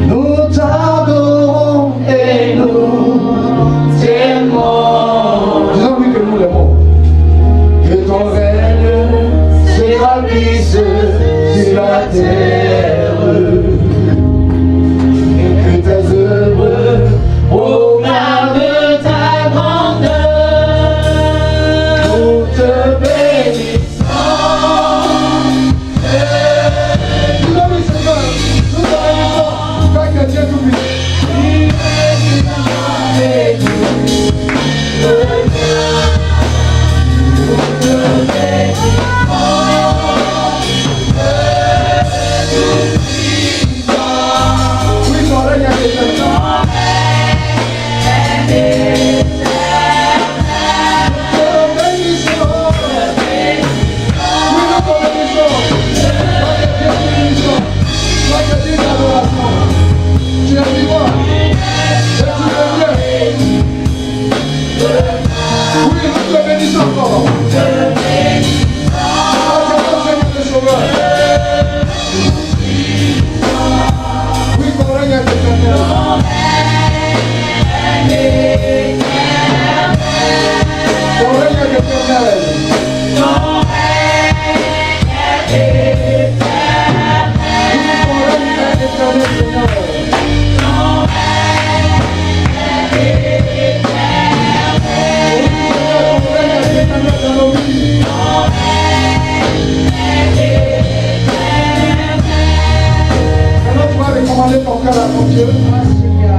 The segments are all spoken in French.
Nous t'adorons et nous t'aimons. Disons-lui que nous l'aimons. Que ton règne s'établisse sur la terre. Et que tes œuvres proclament ta grandeur. Nous te bénissons. Disons-lui Seigneur, nous te bénissons. Toi que Dieu t'oublie.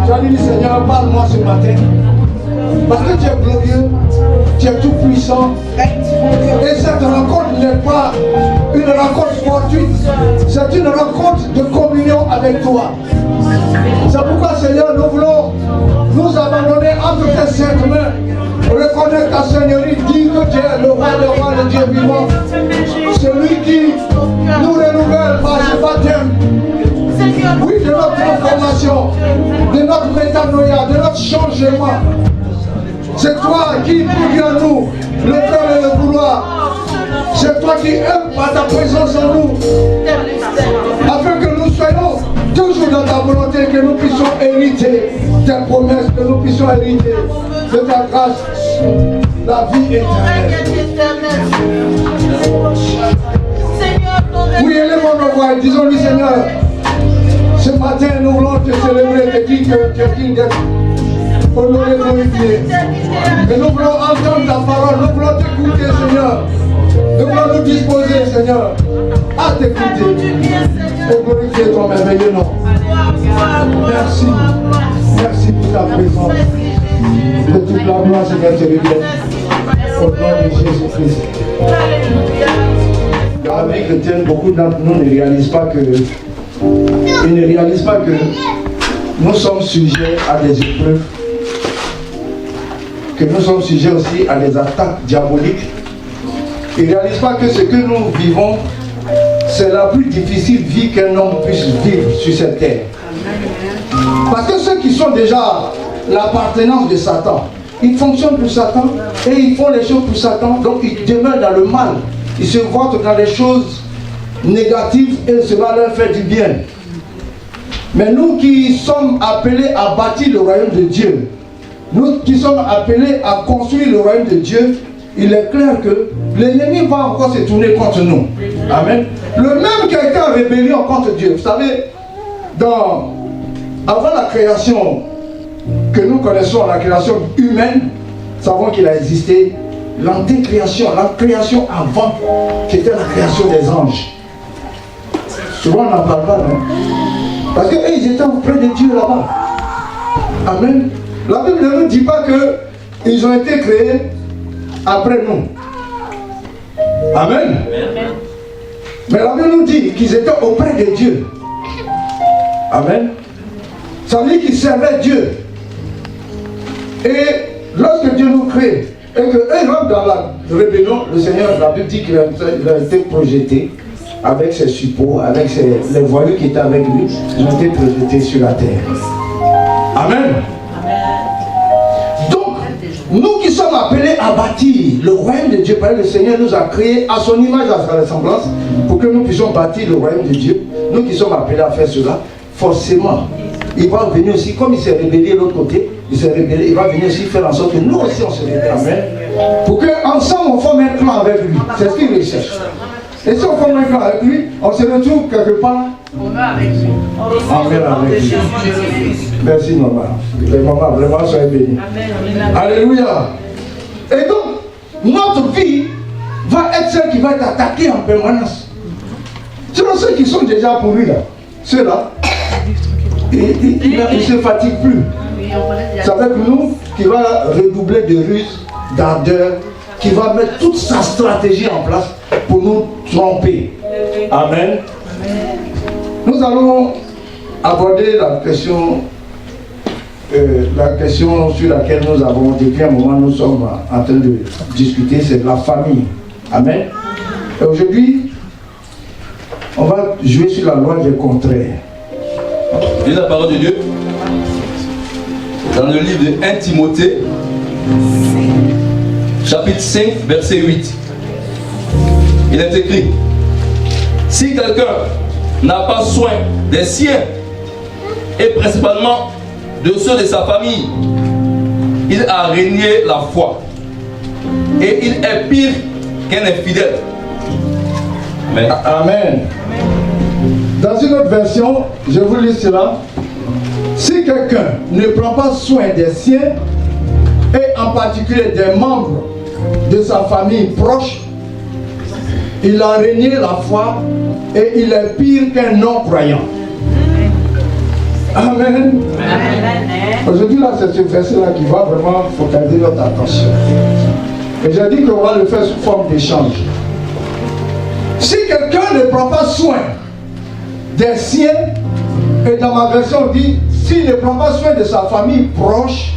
Tu as dit Seigneur, parle-moi ce matin. Parce que tu es glorieux, tu es tout puissant. Et cette rencontre n'est pas une rencontre fortuite, c'est une rencontre de communion avec toi. C'est pourquoi Seigneur, nous voulons nous abandonner entre tes saintes mains, reconnaître ta Seigneurie, dire que tu es le roi de Dieu vivant, celui qui nous renouvelle par ce baptême. Oui, de notre transformation, de notre métanoïa, de notre changement. C'est toi qui produis en nous le cœur et le vouloir. C'est toi qui aimes par ta présence en nous. Afin que nous soyons toujours dans ta volonté, que nous puissions hériter tes promesses, que nous puissions hériter de ta grâce, la vie éternelle. Oui, élevons nos voix et disons-lui Seigneur, ce matin, nous voulons te célébrer, te dire que tu es digne d'être honoré, glorifié. Et nous voulons entendre ta parole, nous voulons t'écouter, Seigneur. Nous voulons nous disposer, Seigneur, à t'écouter et glorifier ton merveilleux nom. Merci. Merci pour ta présence. Que toute la gloire, Seigneur, te revienne. Au nom de Jésus-Christ. Amis chrétiens, beaucoup d'entre nous ne réalisent pas que nous sommes sujets à des épreuves, que nous sommes sujets aussi à des attaques diaboliques. Ils ne réalisent pas que ce que nous vivons, c'est la plus difficile vie qu'un homme puisse vivre sur cette terre. Parce que ceux qui sont déjà l'appartenance de Satan, ils fonctionnent pour Satan et ils font les choses pour Satan, donc ils demeurent dans le mal. Ils se voient dans les choses négatives et cela leur fait du bien. Mais nous qui sommes appelés à bâtir le royaume de Dieu, nous qui sommes appelés à construire le royaume de Dieu, il est clair que l'ennemi va encore se tourner contre nous. Amen. Le même qui a été en rébellion contre Dieu. Vous savez, avant la création que nous connaissons, la création humaine, nous savons qu'il a existé l'antécréation, la création avant, qui était la création des anges. Souvent on n'en parle pas, non? Parce qu'eux, ils étaient auprès de Dieu là-bas. Amen. La Bible ne nous dit pas qu'ils ont été créés après nous. Amen. Mais la Bible nous dit qu'ils étaient auprès de Dieu. Amen. Ça veut dire qu'ils servaient Dieu. Et lorsque Dieu nous crée, et qu'eux rentrent dans la rébellion, le Seigneur, la Bible dit qu'il a été projeté avec ses suppôts, avec les voyous qui étaient avec lui, ils ont été projetés sur la terre. Amen. Donc, nous qui sommes appelés à bâtir le royaume de Dieu, parce que le Seigneur nous a créés à son image, à sa ressemblance, pour que que nous puissions bâtir le royaume de Dieu, nous qui sommes appelés à faire cela, forcément, il va venir aussi, comme il s'est rébellé de l'autre côté, il s'est rébellé, il va venir aussi faire en sorte que nous aussi on se rébelle. Amen. Pour qu'ensemble on forme un clan avec lui. C'est ce qu'il recherche. Et si on forme un clan avec lui, on se retrouve quelque part. On meurt avec lui. On meurt avec lui. Merci maman. Les mamans, vraiment, soyez bénis. Alléluia. Et donc, notre vie va être celle qui va être attaquée en permanence. Selon ceux qui sont déjà pourris là, ceux-là, ils ne se fatiguent plus. C'est avec nous qui va redoubler de ruse, d'ardeur, qui va mettre toute sa stratégie en place pour nous tromper. Amen. Nous allons aborder la question sur laquelle nous avons, depuis un moment, nous sommes en train de discuter, c'est la famille. Amen. Et aujourd'hui, on va jouer sur la loi des contraires. Lis la parole de Dieu dans le livre de 1 Timothée, chapitre 5, verset 8. Il est écrit: si quelqu'un n'a pas soin des siens, et principalement de ceux de sa famille, il a renié la foi, et il est pire qu'un infidèle. Amen. Amen. Dans une autre version, je vous lis cela. Si quelqu'un ne prend pas soin des siens, et en particulier des membres de sa famille proche, il a renié la foi et il est pire qu'un non-croyant. Amen. Aujourd'hui, là, c'est ce verset-là qui va vraiment focaliser notre attention. Et j'ai dit qu'on va le faire sous forme d'échange. Si quelqu'un ne prend pas soin des siens, et dans ma version on dit, s'il ne prend pas soin de sa famille proche,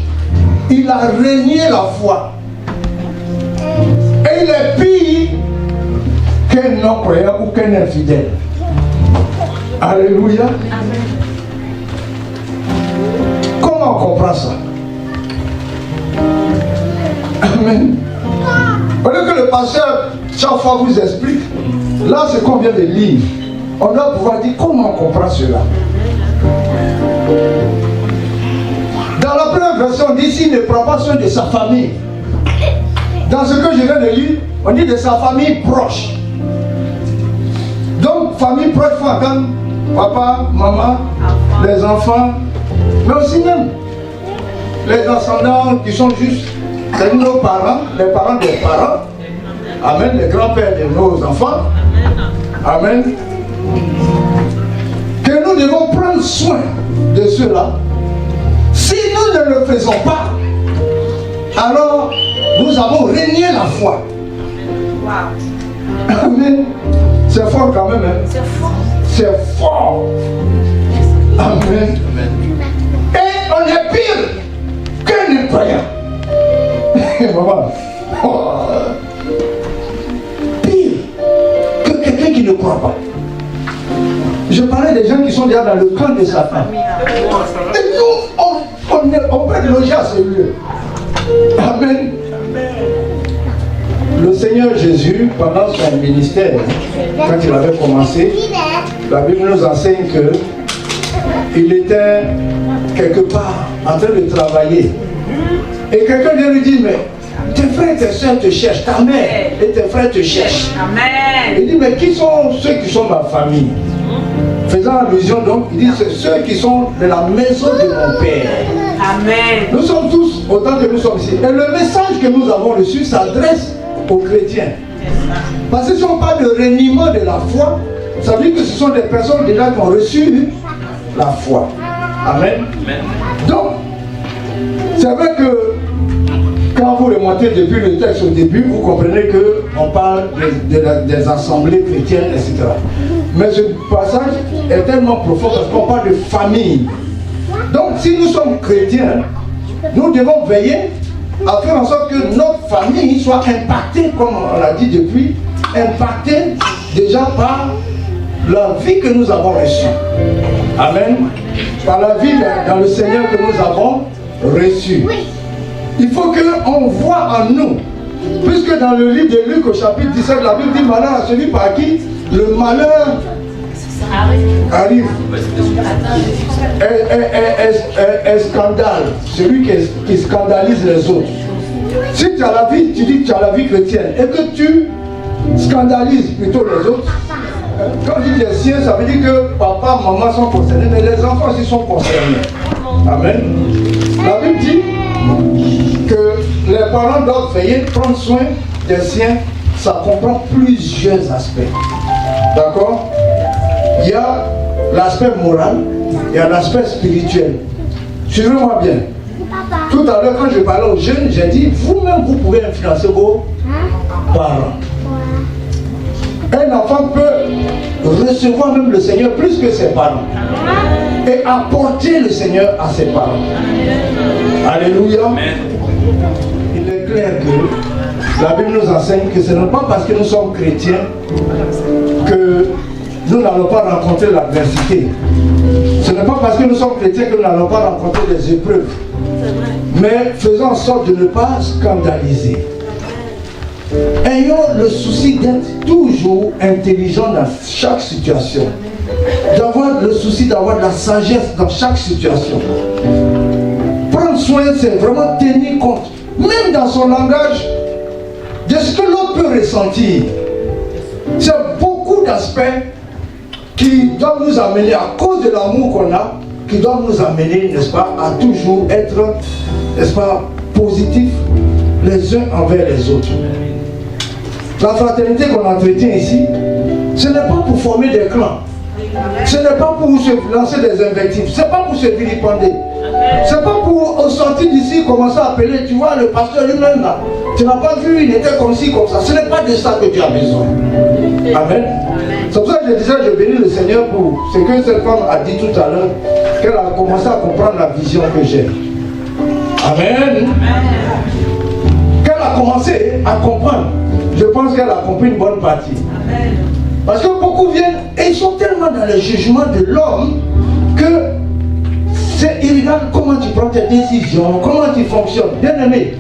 il a renié la foi. Et il est pire qu'un non-croyant ou qu'un infidèle. Alléluia. Comment on comprend ça? Amen. Au lieu que le pasteur chaque fois vous explique, là c'est qu'on vient de lire. On doit pouvoir dire comment on comprend cela. Dans la première version, on dit s'il ne prend pas soin de sa famille. Dans ce que je viens de lire, on dit de sa famille proche. Donc, famille proche, il faut attendre papa, maman, les enfants, mais aussi même les ascendants qui sont juste nos parents, les parents des parents. Amen, les grands-pères de nos enfants. Amen. Que nous devons prendre soin de ceux-là. Si nous ne le faisons pas, alors nous avons renié la foi. Wow. Amen. C'est fort quand même. Hein? C'est fort. C'est fort. Amen. Et on est pire qu'un incroyant. Maman. Oh. Pire que quelqu'un qui ne croit pas. Je parlais des gens qui sont déjà dans le camp de Satan. Et nous, on peut loger à ce lieu. Amen. Le Seigneur Jésus, pendant son ministère, quand il avait commencé, la Bible nous enseigne qu'il était quelque part en train de travailler. Et quelqu'un vient lui dire, mais tes frères et tes soeurs te cherchent, ta mère et tes frères te cherchent. Amen. Il dit, mais qui sont ceux qui sont ma famille? Faisant allusion donc, il dit, c'est ceux qui sont de la maison de mon Père. Amen. Nous sommes tous, autant que nous sommes ici. Et le message que nous avons reçu s'adresse aux chrétiens. Parce que si on parle de reniement de la foi, ça veut dire que ce sont des personnes déjà qui ont reçu la foi. Amen. Amen. Donc, c'est vrai que quand vous remontez depuis le texte au début, vous comprenez qu'on parle des assemblées chrétiennes, etc. Mais ce passage est tellement profond parce qu'on parle de famille. Donc si nous sommes chrétiens, nous devons veiller à faire en sorte que notre famille soit impactée, comme on l'a dit depuis, impactée déjà par la vie que nous avons reçue. Amen. Par la vie dans le Seigneur que nous avons reçue. Il faut qu'on voit en nous, puisque dans le livre de Luc au chapitre 17, la Bible dit malheur à celui par qui le malheur arrive. Un scandale, celui qui scandalise les autres. Si tu as la vie, tu dis que tu as la vie chrétienne et que tu scandalises plutôt les autres, quand je dis les siens, ça veut dire que papa, maman sont concernés, mais les enfants aussi sont concernés. Amen. La Bible dit que les parents doivent veiller, prendre soin des siens. Ça comprend plusieurs aspects. D'accord? Il y a l'aspect moral, il y a l'aspect spirituel. Suivez-moi bien. Tout à l'heure, quand je parlais aux jeunes, j'ai dit, vous-même, vous pouvez influencer vos parents. Un enfant peut recevoir même le Seigneur plus que ses parents. Et apporter le Seigneur à ses parents. Alléluia. Il est clair que la Bible nous enseigne que ce n'est pas parce que nous sommes chrétiens que nous n'allons pas rencontrer l'adversité. Ce n'est pas parce que nous sommes chrétiens que nous n'allons pas rencontrer des épreuves. Mais faisons en sorte de ne pas scandaliser. Ayons le souci d'être toujours intelligent dans chaque situation. D'avoir le souci d'avoir de la sagesse dans chaque situation. Prendre soin, c'est vraiment tenir compte, même dans son langage, de ce que l'autre peut ressentir. C'est beaucoup d'aspects qui doivent nous amener, à cause de l'amour qu'on a, qui doivent nous amener, n'est-ce pas, à toujours être, n'est-ce pas, positifs les uns envers les autres. La fraternité qu'on entretient ici, ce n'est pas pour former des clans. Ce n'est pas pour se lancer des invectives. Ce n'est pas pour se vilipender. Ce n'est pas pour au sortir d'ici commencer à appeler, tu vois, le pasteur lui-même là. Tu n'as pas vu, il était comme ci, comme ça. Ce n'est pas de ça que tu as besoin. Amen. C'est pour ça que je disais, je bénis le Seigneur pour ce que cette femme a dit tout à l'heure, qu'elle a commencé à comprendre la vision que j'ai. Amen. Qu'elle a commencé à comprendre. Je pense qu'elle a compris une bonne partie. Amen. Parce que beaucoup viennent et ils sont tellement dans le jugement de l'homme que c'est irrégulier comment tu prends tes décisions, comment tu fonctionnes. Bien aimé,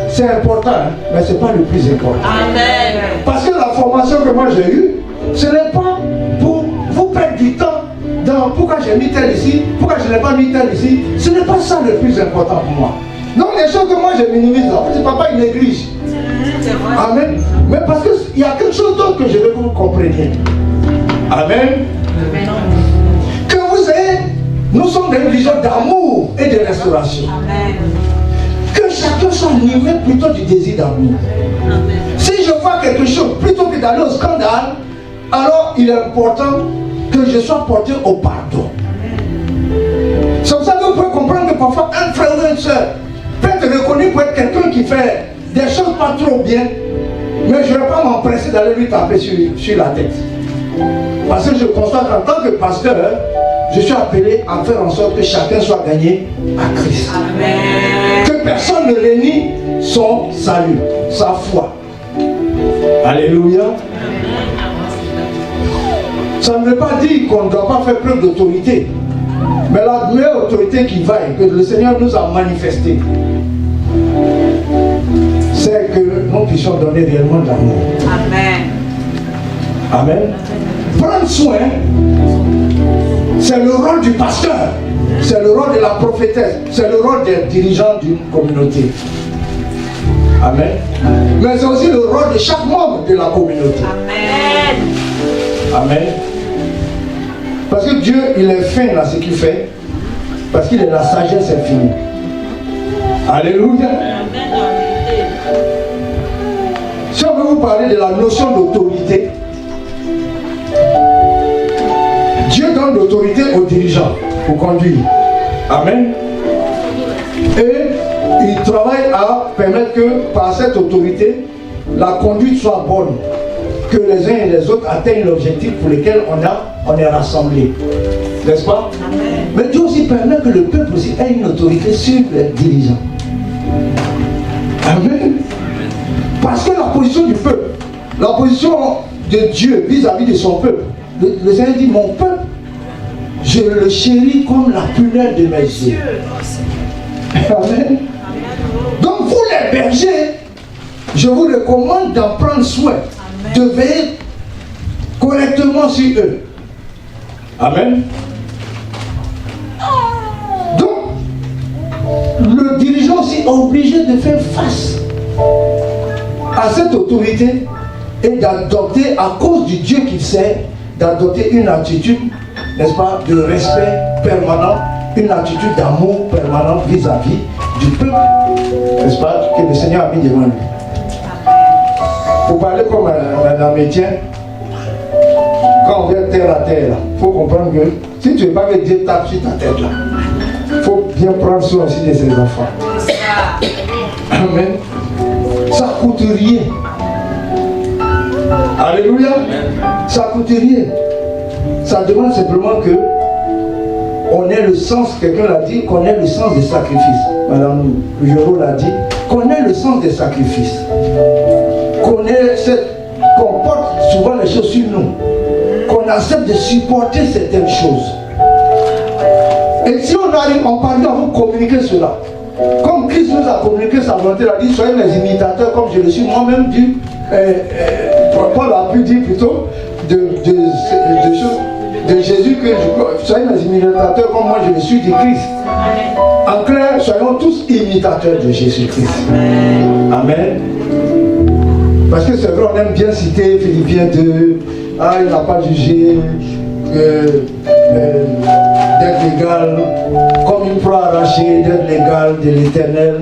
c'est important, hein, mais ce n'est pas le plus important. Amen. Parce que la formation que moi j'ai eue, ce n'est pas pour vous perdre du temps dans pourquoi j'ai mis tel ici, pourquoi je n'ai pas mis tel ici. Ce n'est pas ça le plus important pour moi. Donc les choses que moi je minimise, en fait, papa il néglige. Amen. Mais parce qu'il y a quelque chose d'autre que je veux que vous compreniez. Amen. Que vous ayez, nous sommes dans une vision d'amour et de restauration. Amen. Que chacun soit animé plutôt du désir d'amour. Si je vois quelque chose, plutôt que d'aller au scandale, alors il est important que je sois porté au pardon. C'est pour ça que vous pouvez comprendre que parfois un frère ou une soeur peut être reconnu pour être quelqu'un qui fait des choses pas trop bien, mais je ne vais pas m'empresser d'aller lui taper sur la tête. Parce que je constate en tant que pasteur, je suis appelé à faire en sorte que chacun soit gagné à Christ. Amen. Que personne ne renie son salut, sa foi. Alléluia. Ça ne veut pas dire qu'on ne doit pas faire preuve d'autorité. Mais la meilleure autorité qui vaille, que le Seigneur nous a manifesté, c'est que nous puissions donner réellement de l'amour. Amen. Amen. Prendre soin, c'est le rôle du pasteur, c'est le rôle de la prophétesse, c'est le rôle des dirigeants d'une communauté. Amen. Mais c'est aussi le rôle de chaque membre de la communauté. Amen. Amen. Parce que Dieu, il est fin dans ce qu'il fait, parce qu'il est la sagesse infinie. Alléluia. Si on veut vous parler de la notion d'autorité, Dieu donne l'autorité aux dirigeants pour conduire. Amen. Et il travaille à permettre que par cette autorité, la conduite soit bonne. Que les uns et les autres atteignent l'objectif pour lequel on est rassemblés. N'est-ce pas? Amen. Mais Dieu aussi permet que le peuple aussi ait une autorité sur les dirigeants. Amen. Parce que la position du peuple, la position de Dieu vis-à-vis de son peuple, le Seigneur dit, mon peuple, je le chéris comme la prunelle de mes yeux. Amen. Donc vous les bergers, je vous recommande d'en prendre soin, de veiller correctement sur eux. Amen. Donc, le dirigeant aussi est obligé de faire face à cette autorité et d'adopter, à cause du Dieu qu'il sert, d'adopter une attitude, n'est-ce pas, de respect permanent, une attitude d'amour permanent vis-à-vis du peuple, n'est-ce pas, que le Seigneur a mis devant lui. Pour parler comme un Américain, quand on vient terre à terre, il faut comprendre que si tu ne veux pas que Dieu tape sur ta tête là, il faut bien prendre soin aussi de ses enfants. Amen. Ça ne coûte rien. Alléluia. Ça ne coûte rien. Ça demande simplement que on ait le sens, quelqu'un l'a dit, qu'on ait le sens des sacrifices. Madame Joro l'a dit, qu'on ait le sens des sacrifices. Qu'on porte souvent les choses sur nous. Qu'on accepte de supporter certaines choses. Et si on arrive, on parvient à vous communiquer cela. Comme Christ nous a communiqué sa volonté, il a dit, soyez mes imitateurs comme je le suis moi-même dit. Paul a pu dire plutôt de Jésus que soyez mes imitateurs comme moi je le suis du Christ. En clair, soyons tous imitateurs de Jésus-Christ. Amen. Parce que c'est vrai, on aime bien citer Philippiens 2, ah, il n'a pas jugé d'être légal, comme une proie arrachée, d'être légal de l'Éternel.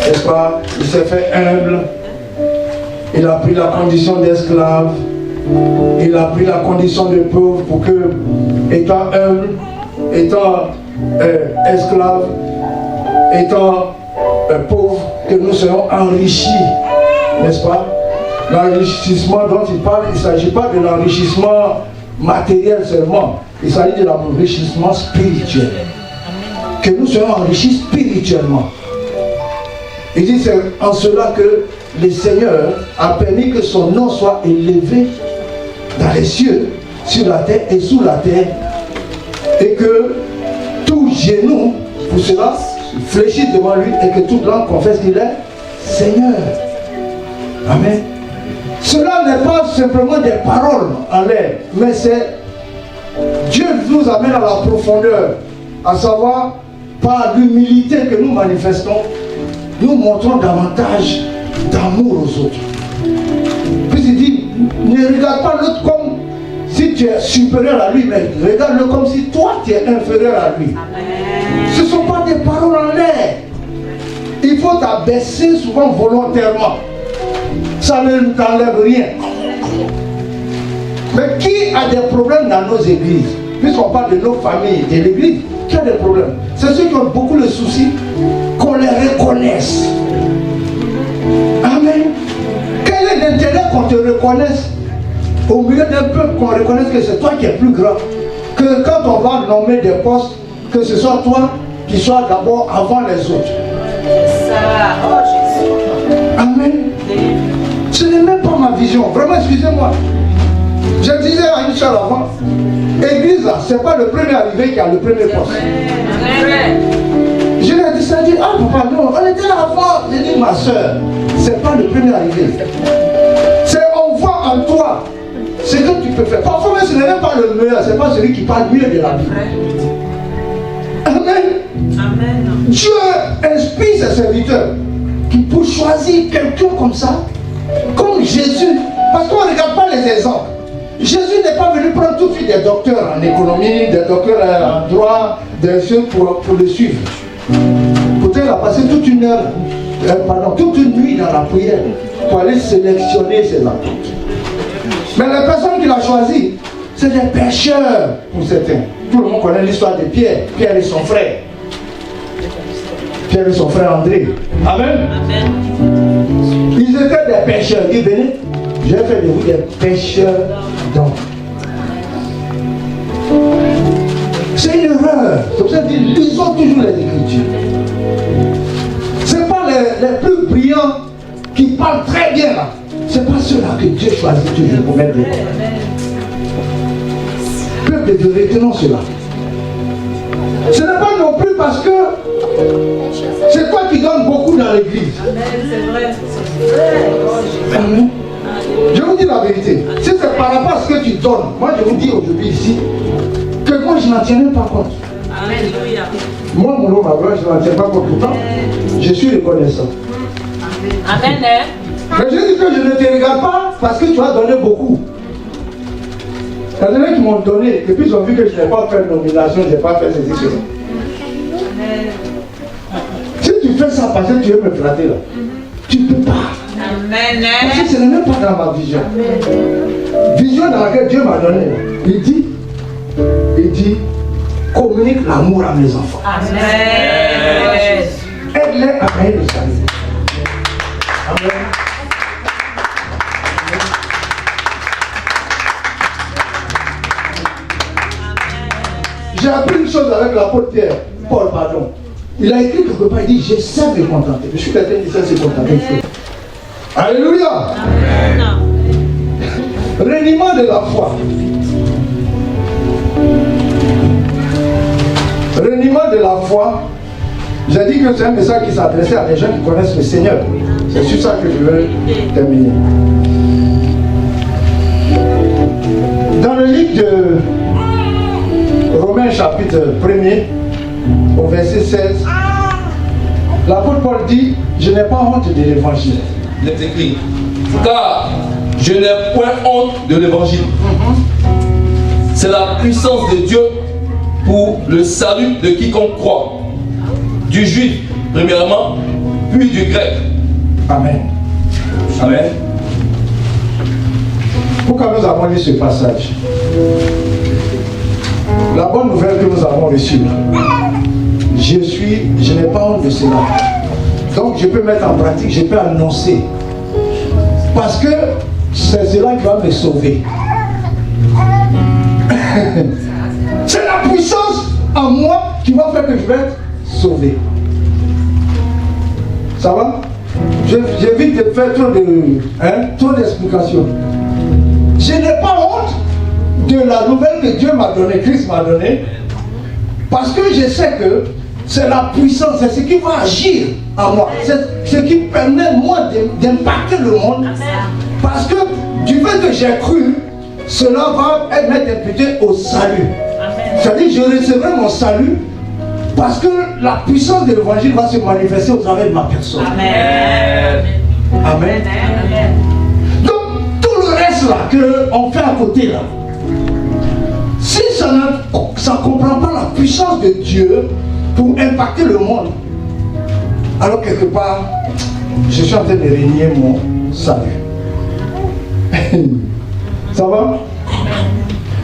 N'est-ce pas? Il s'est fait humble. Il a pris la condition d'esclave. Il a pris la condition de pauvre pour que, étant humble, étant esclave, étant pauvre, que nous soyons enrichis. N'est-ce pas? L'enrichissement dont il parle, il ne s'agit pas de l'enrichissement matériel seulement. Il s'agit de l'enrichissement spirituel. Que nous soyons enrichis spirituellement. Il dit c'est en cela que le Seigneur a permis que son nom soit élevé dans les cieux, sur la terre et sous la terre. Et que tout genou, pour cela, fléchisse devant lui et que toute langue confesse qu'il est Seigneur. Amen. Cela n'est pas simplement des paroles en l'air, mais c'est Dieu nous amène à la profondeur, à savoir par l'humilité que nous manifestons, nous montrons davantage d'amour aux autres. Puis il dit, ne regarde pas l'autre comme si tu es supérieur à lui, mais regarde-le comme si toi tu es inférieur à lui. Amen. Ce ne sont pas des paroles en l'air. Il faut t'abaisser souvent volontairement. Ça ne t'enlève rien. Mais qui a des problèmes dans nos églises? Puisqu'on parle de nos familles, de l'église, qui a des problèmes? C'est ceux qui ont beaucoup de soucis, qu'on les reconnaisse. Amen. Quel est l'intérêt qu'on te reconnaisse au milieu d'un peuple, qu'on reconnaisse que c'est toi qui es plus grand? Que quand on va nommer des postes, que ce soit toi qui sois d'abord avant les autres. Ça. Oh, Jésus. Amen. Ce n'est même pas ma vision. Vraiment, excusez-moi. Je disais à une soeur avant, église là, c'est pas le premier arrivé qui a le premier poste. Je lui ai dit ça, dit, ah papa, non, on était là avant. J'ai dit, ma soeur, c'est pas le premier arrivé. C'est on voit en toi ce que tu peux faire. Parfois, mais ce n'est même pas le meilleur, c'est pas celui qui parle mieux de la Bible. Amen. Amen. Dieu inspire ses serviteurs qui pour choisir quelqu'un comme ça, comme Jésus, parce qu'on ne regarde pas les exemples. Jésus n'est pas venu prendre tout de suite des docteurs en économie, des docteurs en droit, des choses pour le suivre. Pourtant, il a passé toute une heure, toute une nuit dans la prière pour aller sélectionner ses apôtres. Mais les personnes qu'il a choisies, c'est des pécheurs pour certains. Tout le monde connaît l'histoire de Pierre. Pierre et son frère. Pierre et son frère André. Amen. Amen. Ils étaient des pécheurs. Ils venaient. Je vais faire de vous des pécheurs d'hommes. C'est une erreur. C'est pour ça que je dis, lisons toujours les Écritures. Ce n'est pas les plus brillants qui parlent très bien là. Ce n'est pas ceux-là que Dieu choisit toujours pour mettre dedans. Peuple de retenons cela. Ce n'est pas non plus parce que c'est toi qui donnes beaucoup dans l'église. Amen, c'est vrai. Amen. Je vous dis la vérité. Si c'est par rapport à ce que tu donnes, moi je vous dis aujourd'hui ici, que moi je n'en tiens même pas compte. Alléluia. Moi, mon nom, ma gloire, je n'en tiens pas compte. Pourtant, je suis reconnaissant. Amen. Mais je dis que je ne te regarde pas parce que tu as donné beaucoup. Il y a des gens qui m'ont donné et puis ils ont vu que je n'ai pas fait de nomination, je n'ai pas fait ceci, cela. Si tu fais ça parce que tu veux me flatter là, tu ne peux pas. Amen. Parce que ce n'est même pas dans ma vision. Vision dans laquelle Dieu m'a donné. Il dit, communique l'amour à mes enfants. Amen. Aide-les à gagner le salut. Amen. J'ai appris une chose avec l'apôtre Pierre, Paul, pardon. Il a écrit quelque part, il dit, je sais me contenter. Je suis quelqu'un qui sait se contenter. Alléluia. Reniement de la foi. Reniement de la foi. J'ai dit que c'est un message qui s'adressait à des gens qui connaissent le Seigneur. C'est sur ça que je veux terminer. Dans le livre de Romains chapitre 1er, au verset 16, l'apôtre Paul dit, je n'ai pas honte de l'évangile. Il est écrit, car je n'ai point honte de l'évangile. C'est la puissance de Dieu pour le salut de quiconque croit. Du juif, premièrement, puis du grec. Amen. Amen. Pourquoi nous avons lu ce passage? La bonne nouvelle que nous avons reçue, je n'ai pas honte de cela. Donc je peux mettre en pratique, je peux annoncer. Parce que c'est cela qui va me sauver. C'est la puissance en moi qui va faire que je vais être sauvé. Ça va? J'évite de faire trop d'explications. Je n'ai pas honte de la nouvelle que Dieu m'a donnée, Christ m'a donnée, parce que je sais que c'est la puissance, c'est ce qui va agir en moi, c'est ce qui permet moi d'impacter le monde, parce que du fait que j'ai cru, cela va m'être imputé au salut. C'est-à-dire que je recevrai mon salut parce que la puissance de l'évangile va se manifester au travers de ma personne. Amen. Amen. Donc tout le reste là qu'on fait à côté là, si ça ne comprend pas la puissance de Dieu pour impacter le monde, alors quelque part, je suis en train de régner mon salut. Ça va?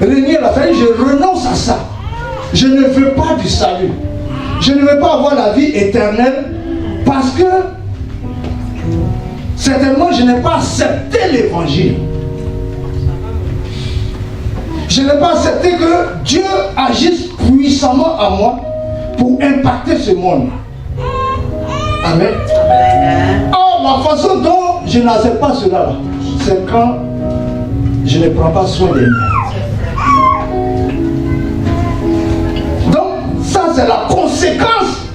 Régner là, c'est-à-dire je renonce à ça. Je ne veux pas du salut. Je ne veux pas avoir la vie éternelle parce que certainement je n'ai pas accepté l'évangile. Je n'ai pas accepté que Dieu agisse puissamment en moi pour impacter ce monde. Amen. Or, la façon dont je n'accepte pas cela, c'est quand je ne prends pas soin des miens. Donc, ça c'est la conséquence.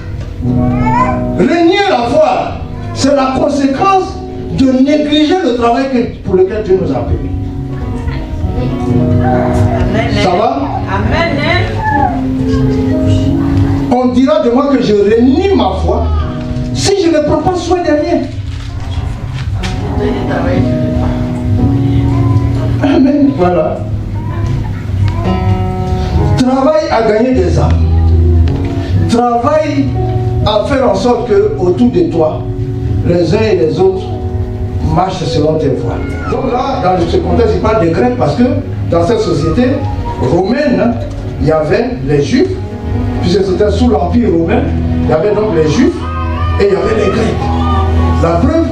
Régner la foi, c'est la conséquence de négliger le travail pour lequel Dieu nous a appelés. Ça va? Amen. On dira de moi que je renie ma foi si je ne prends pas soin des miens. Amen. Voilà. Travaille à gagner des âmes. Travaille à faire en sorte que autour de toi, les uns et les autres marchent selon tes voies. Donc là, dans ce contexte, il parle des Grecs parce que dans cette société romaine, il y avait les Juifs, puisque c'était sous l'Empire romain, il y avait donc les Juifs et il y avait les Grecs. La preuve,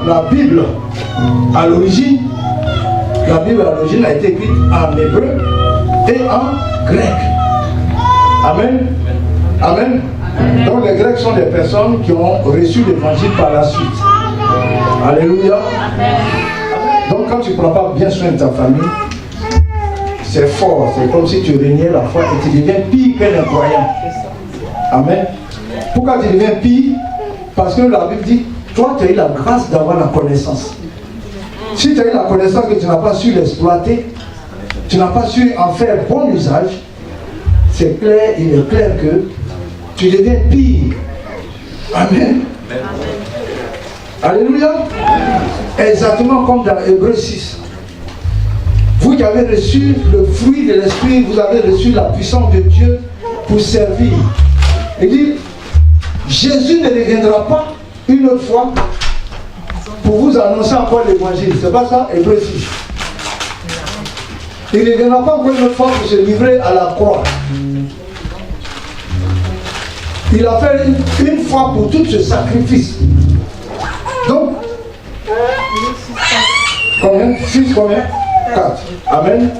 la Bible à l'origine, a été écrite en hébreu et en grec. Amen. Amen. Donc les Grecs sont des personnes qui ont reçu l'évangile par la suite. Alléluia. Donc quand tu ne prends pas bien soin de ta famille, c'est fort. C'est comme si tu régnais la foi et tu deviens pire qu'un incroyant. Amen. Pourquoi tu deviens pire? Parce que la Bible dit, toi tu as eu la grâce d'avoir la connaissance. Si tu as eu la connaissance que tu n'as pas su l'exploiter, tu n'as pas su en faire bon usage, c'est clair, il est clair que tu deviens pire. Amen. Alléluia. Exactement comme dans Hébreux 6. Vous qui avez reçu le fruit de l'esprit, vous avez reçu la puissance de Dieu pour servir. Il dit, Jésus ne reviendra pas une autre fois pour vous annoncer encore l'évangile. C'est pas ça, Hébreux 6. Il ne reviendra pas encore une autre fois pour se livrer à la croix. Il a fait une fois pour tout ce sacrifice. Donc, combien? 6 combien? 4. Amen.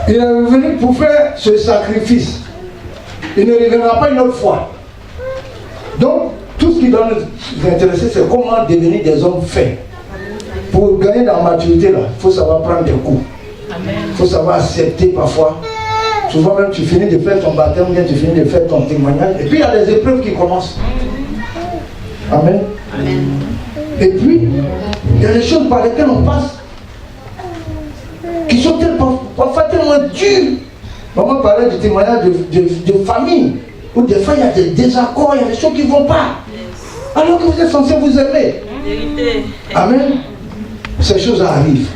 Il est venu pour faire ce sacrifice. Il ne reviendra pas une autre fois. Donc, tout ce qui doit nous intéresser, c'est comment devenir des hommes faits. Pour gagner dans la maturité, là, il faut savoir prendre des coups. Il faut savoir accepter parfois. Souvent même tu finis de faire ton baptême, bien tu finis de faire ton témoignage. Et puis il y a des épreuves qui commencent. Amen. Amen. Et puis, il y a des choses par lesquelles on passe qui sont parfois tellement dures. Maman parlait du témoignage de famille, où des fois il y a des désaccords, il y a des choses qui ne vont pas. Alors que vous êtes censés vous aimer. Amen. Ces choses arrivent.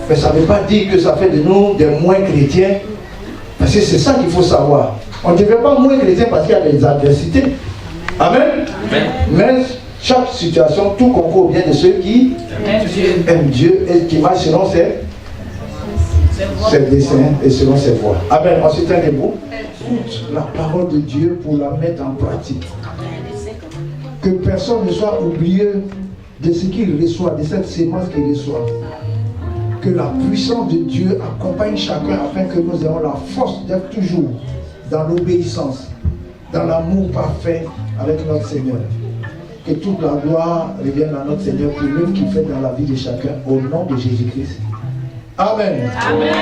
Mais ça ne veut pas dire que ça fait de nous des moins chrétiens. Parce que c'est ça qu'il faut savoir. On ne devient pas moins chrétien parce qu'il y a des adversités. Amen. Amen. Mais chaque situation, tout concourt au bien de ceux qui aiment Dieu et qui marchent selon ses desseins et selon ses voies. Amen. On se tient debout. Écoute la parole de Dieu pour la mettre en pratique. Que personne ne soit oublié de ce qu'il reçoit, de cette sémence qu'il reçoit. Que la puissance de Dieu accompagne chacun afin que nous ayons la force d'être toujours dans l'obéissance, dans l'amour parfait avec notre Seigneur. Que toute la gloire revienne à notre Seigneur pour l'œuvre qu'il fait dans la vie de chacun au nom de Jésus-Christ. Amen. Amen.